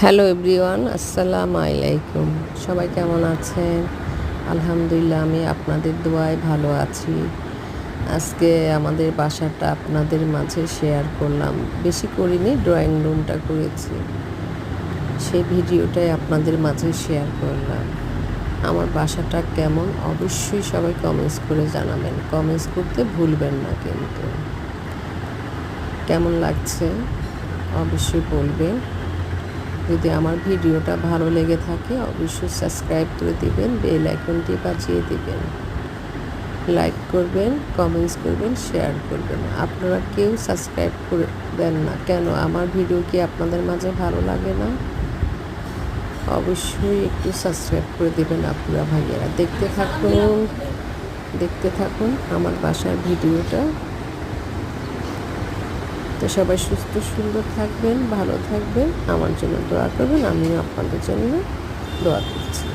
Hello everyone, আসসালামু আলাইকুম। সবাই কেমন আছেন? আলহামদুলিল্লাহ, আমি আপনাদের দোয়ায় ভালো আছি। আজকে আমাদের বাসাটা আপনাদের মাঝে শেয়ার করলাম। বেশি করিনি, ড্রয়িং রুমটা করেছি। সেই ভিডিওটাই আপনাদের মাঝে শেয়ার করলাম। আমার বাসাটা কেমন অবশ্যই সবাই কমেন্টস করে জানাবেন। কমেন্টস করতে ভুলবেন না কিন্তু। কেমন লাগছে অবশ্যই বলবেন। যদি আমার ভিডিওটা ভালো লেগে থাকে অবশ্যই সাবস্ক্রাইব করে দিবেন, বেল আইকনটি বাজিয়ে দিবেন, লাইক করবেন, কমেন্টস করবেন, শেয়ার করবেন। আপনারা কেউ সাবস্ক্রাইব করে দেন না কেন? আমার ভিডিও কি আপনাদের মাঝে ভালো লাগে না? অবশ্যই একটু সাবস্ক্রাইব করে দেবেন আপুরা ভাইয়েরা। দেখতে থাকুন আমার বাসার ভিডিওটা। তো সবাই সুস্থ সুন্দর থাকবেন, ভালো থাকবেন, আমার জন্য দোয়া করবেন, আমিও আপনাদের জন্য দোয়া করছি।